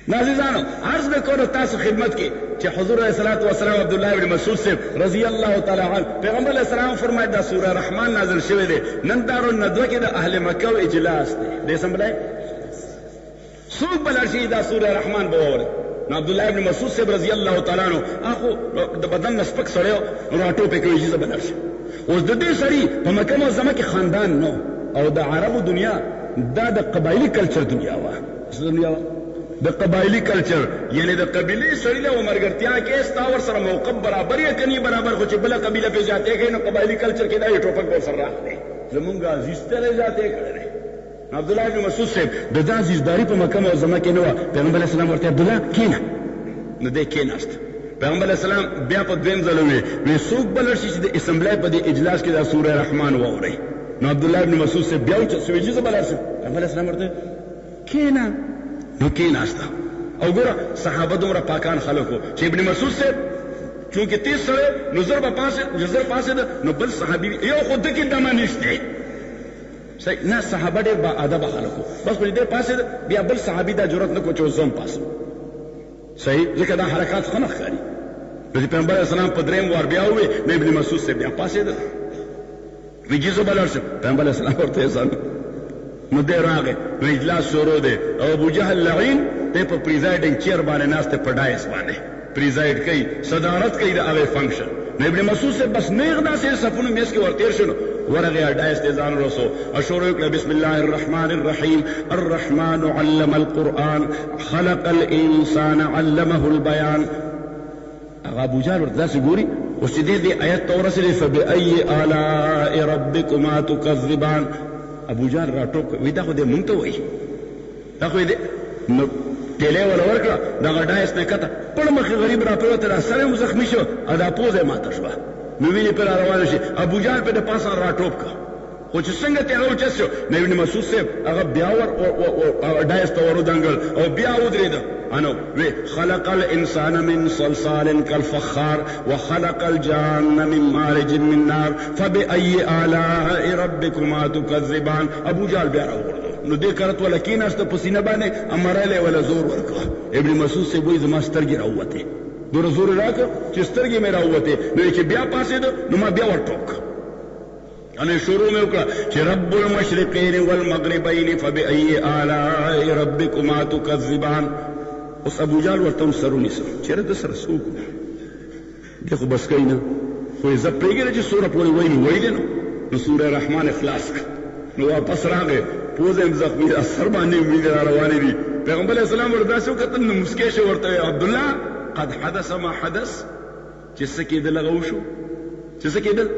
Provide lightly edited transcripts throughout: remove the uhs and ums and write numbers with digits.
نازیزانو عرض به کولو تاسو خدمت کې چې حضور علیه الصلاۃ والسلام عبدالله ابن مسعود صاحب رضی الله تعالی عنه پیغمبر علیه السلام فرمایي دا سوره رحمان نازل شوی دی نن دارالندوه کې د اهل مکه اجلاس دی دې سمبلای څوک بلل شي دا سوره رحمان به واوري نو عبدالله ابن مسعود صاحب رضی الله تعالی عنه اخو د بدن نه سپک سړی راټو پې کوي چې بلل شي اوس د دې سړي په مکه معظمه کې خاندان نو او د عربو دنیا دا د قبایلي کلچر دنیا وه د قبایلی کلچر یعنی د قبیلې سړي له مرګرتیا کې ستا ورسره موقف برابر یا کني برابر خو چې بله قبیله پې ذاتې کوي نو قبایلي کلچر کې دا یې ټوپک ورسره راغلی زمونږ عزیز ته ذاتې کړی دی عبدالله ابن مسعود صاحب د دا عزیزداري په مکه معظمه کې نه وه پیغمبر علیه السلام ورته عبدالله کښېنه نو دی کښېناست پیغمبر علیه السلام بیا په دویم ځل وویل څوک بلل شي چې د اسمبلی په دې اجلاس کې دا سوره رحمان واورئ نو عبدالله ابن مسعود صاحب بیا وچت سوی چې زه بلل شم پیغمبر علیه السلام ورته کښېنه نو کېناسته او ګوره صحابه دومره پاکان خلک وو چې ابن مسعود صاحب چونکې تیز سړی نو زر پاسېده نو بل صحابي یو خو ده کې دمه نشته صحیح نه صحابه ډېر با ادبه خلک وو بس په دې پاسېده بیا بل صحابي دا جرأت نه کو چې اوس زه هم پاسم صحیح ځکه دا حرکات ښه نه ښکاري نو چې پیغمبر علیه السلام په درېیم وار بیا وویې نو ابن مسعود صاحب بیا پاسېده وایي چې زه به لاړ شم پیغمبر علیه السلام ورته احسان نو دی راغی نو اجلاس شروع دی او ابوجهل لعین دی په پریزایډنګ چیر باندې ناست دی په ډایس باندې پریزایډ کوي صدارت کوي د هغې فنکشن نو ابن مسعود صاحب بس نیغ داسې صفونو میز کې ورتېر شو نو ورغی ډایس ته ځان رسو او شروع کړه بسم الله الرحمن الرحیم الرحمن علم القرآن خلق الانسان علمه البیان هغه ابوجهل ورته داسې ګوري اوس چې دې آیت ته ورسېدې فبأي آلاء ربکما تکذبان ابو جان راټوک وی دا خو دې مونږ ته وایي دا خو دې نو ټیلی وله ورکړه دغه ډایس نه کته پړ مخې غریب راپرېوته دا سړی مو زخمي شو او دا پوزه یې ماته شوه نو وینې پرې راروانه شي ابو جان پې د پاسه راټوپ کړه خو چې څنګه تې هغه اوچت شو نو ابن مسعود صاحب هغه بیا ډایس ته ور ودنګل او بیا ودرېده انو وی خلق الانسان من صلصال كالفخار وخلق الجان من مارج من نار فبأي آلاء ربكما تكذبان ابو جهل بیا راوغورځو نو دې کرت ولا کېناسته په سینه باندې امرلی ولا زور ورکړه ابن مسعود صاحب وایي زما سترګې راووتې دومره زور یې راکړه چې سترګې مې راووتې نو چې بیا پاسېده نو ما بیا ورټوپ کړه انه شروع میں اکڑا کہ رب المشرقین والمغربین فبأي آلاء ربكما تكذبان اوس ابو جهل ورته هم سر ونیسه چېرې د سره څوک دی خو بس کوي نه خو یې زه پرېږدې چې سوره پورې وایي نو وایي دی نو سوره رحمان اخلاص کړه نو واپس راغی پوزه یې زخمي دا سر باندې وینې را روانې دي پیغمبر علیه السلام ورته داسې وکتل نو مسکی شو ورته عبدالله قد حدث ما حدث چې څه کېدل هغه وشو چې څه کېدل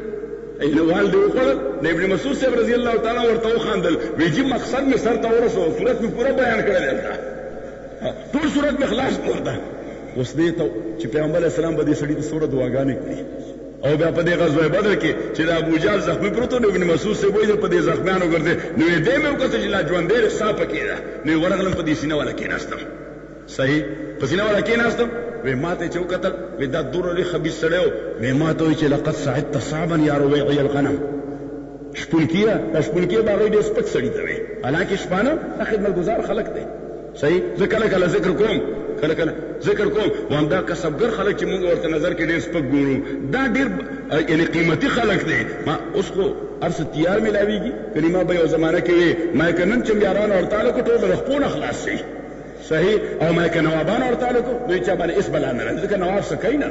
وال دی وخوړل د ابن مسعود صاحب رضی الله تعالی ورته وخاندل وی جی مقصد مې سر ته ورسو صورت مې پوره بیان کړی دی ټول صورت مې خلاص کړ ده اوس دې ته چې پیغمبر علیه السلام به دې سړي ته څومره دعاګانې کړي او بیا په دې غزوه بدر کې چې د ابوجهل زخمي پروت و نو ابن مسعود صاحب وایي په دې زخمیانو ګرځې نو یې دې مې وکتل چې لا ژوندی ساه پکې ده نو یې ورغلم په دې سینه والا کېناستم صحیح په سینه والا کېناستم وی ما ته چې وکتل وی دا دومره لوی خبیث سړی و وی ما ته وایي چې لقد سعدت صعبا یا رویعي الغنم شپونکیه دا شپونکیه به هغوی ډېر سپک سړي ته وی حالانکې شپانه دا خدمتګزار خلک دی صحیح زه کله کله ذکر کوم کله کله ذکر کوم و همدا کسبګر خلک چې مونږ ورته نظر کې ډېر سپک ګورو دا ډېر یعنی قیمتي خلک دی ما اوس خو هر څه تیار میلاویږي کنې ما به یو زمانه کې وی ما که نن چمیاران ورتاله کو ټول به د خپونه خلاص شي صحیح او ما که نوابان ورتاله کو نو چا باندې اس بلا نه راځي ځکه نواب څه کوي نه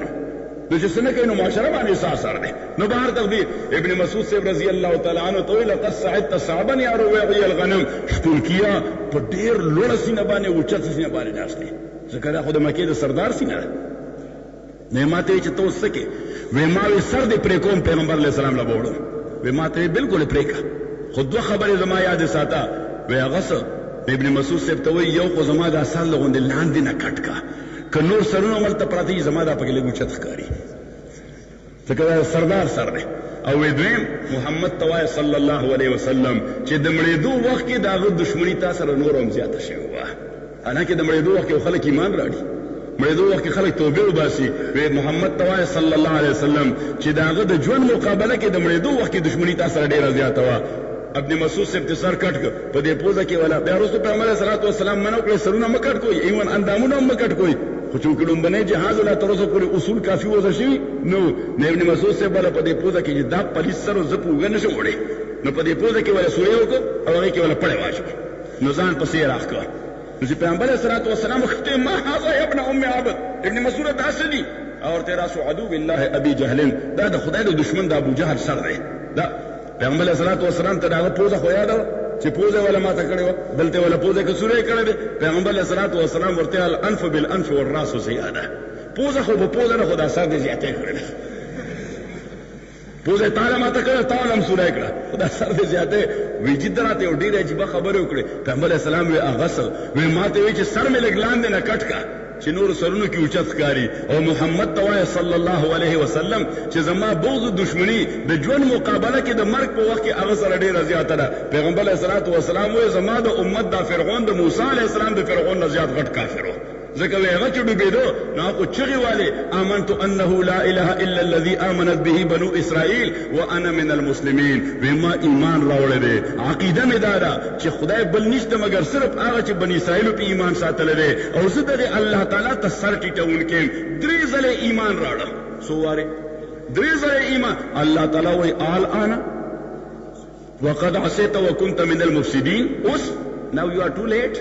نو چې څه نه کوي نو معاشره باندې احساس سره دی نو بهر تقدیر ابن مسعود صاحب رضی الله تعالی عنه ته لقد سعدت صعبا یا رویعي الغنم شپونکیه په ډېر لوړه سینه باندې اوچت سینه باندې ناست دی ځکه دا خو د مکې د سردار سینه ده نو ما ته چې ته اوس څه کې وی ما وی سر دې پرې کوم پیغمبر علیه السلام له به وړم وی ما ته بلکل پرې کړه خو دوه خبرې زما یاد ساته وی هغه څه ابن مسعود صاحب ته وایي یو خو زما دا سر له غوندې لاندې نه کټ کا که نور سرونه هملته پراته وي زما دا پکې لږ اوچت ښکاري ځکه دا سردار سر دی او دویم محمد ته وایه صلی الله علیه وسلم چې د مړېدو وخت کې د هغه دښمني تا سره نور هم زیاته شوې وه حالانکې د مړېدو وخت کې خلک ایمان راړي مړېدو وخت کې خلک توبې وباسي محمد ته وایه صلی الله علیه وسلم چې د هغه د ژوند مقابله کې د مړېدو وخت کې دښمني تا سره ډېره زیاته وه ابن مسعود سے سر کټ کړ په دې پوزه کې ولا بیا رسول پیغمبر علیه الصلاه والسلام منو کړ سرونه مکټ کوي ایون اندامونه مکټ کوي خو چونکې لومبنی جهاز ولا تر اوسه پورې اصول کافي وضع شوي نو ابن مسعود سے بل په دې پوزه کې دا پولیس سره زه پوګ نه شم وړي نو په دې پوزه کې ولا سورې وکړ او هغه کې ولا پړې واچو نو ځان پسې راخکړ نو چې پیغمبر علیه الصلاه والسلام وخت ما هذا يا ابن ام عبد ابن مسعود داسدي اور تیرا سو عدو بالله ابي جهل دا د خدای د دشمن د ابو جهل سر دی دا پیغمبر علیه الصلاه والسلام ته دا پوزه خو یاد چې پوزه ولا ماته کړي و بلته ولا پوزه کې سورې کړي دي پیغمبر علیه الصلاه والسلام ورته الانف بالانف والراس زیاده پوزه خو په پوزه نه خدا سر دې زیاته کړي پوزه تعالی ماته کړه تعالی هم سورې کړه خدا سر دې زیاته وی جدراته او ډیره عجیب خبره وکړه پیغمبر علیه السلام وی اغسل وی ماته وی چې سر مې لګلان دې نه کټ کا چې نور سرونو کې اوچت ښکاري او محمد توای صلی الله علیه وسلم چې زما بغض دشمنی د ژوند مقابله کې د مرګ په وخت کې هغه سره ډیره زیاته ده پیغمبر علیه الصلاه والسلام وایي زما د امت د فرعون د موسی علیه السلام د فرعون نه زیات غټ کافر و ځکه وی هغه چې ډوبېدو نو هغه چغې والې آمنت انه لا اله الا الذي آمنت به بنو اسرائیل وانا من المسلمین وی ما ایمان راوړی دی عقیده مې دا ده چې خدای بل نشته مګر صرف هغه چې بني اسرائیلو په ایمان ساتلی دی او زه د الله تعالی ته سر ټیټونکی یم 3 ځلې ایمان راوړم څو وارې 3 ځلې ایمان الله تعالی وایي الآن وقد عصيت وكنت من المفسدين اوس now you are too late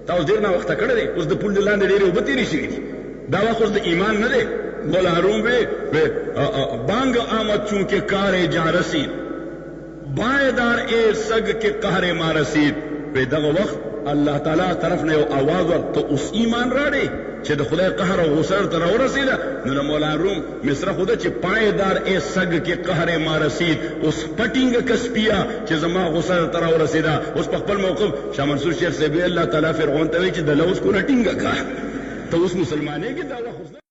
تاسو ډیر نه وخت کړی دی اوس د پل لاندې ډېرې اوبه تېرې شوي دي دا وخت اوس د ایمان نه دی مولا هارون وی بانگ آمد چونکه کار جا رسید بایدار اے سگ کے قہر ما رسید وی دغه وخت الله تعالی طرف نه یو आवाज ورته اوس ایمان راړي چې د خدای قهر او غصه ته راورسېده نو د مولا هارون مصره خوده چې پایدار اے سگ کې قهر ما رسید اوس پټینګ کسپیا چې زما غصه ته راورسېده اوس په خپل موقف شاه منصور شیخ صاحب الله تعالی فرعون ته وی چې د لوس کو نه ټینګه کا ته اوس مسلمانې کې دا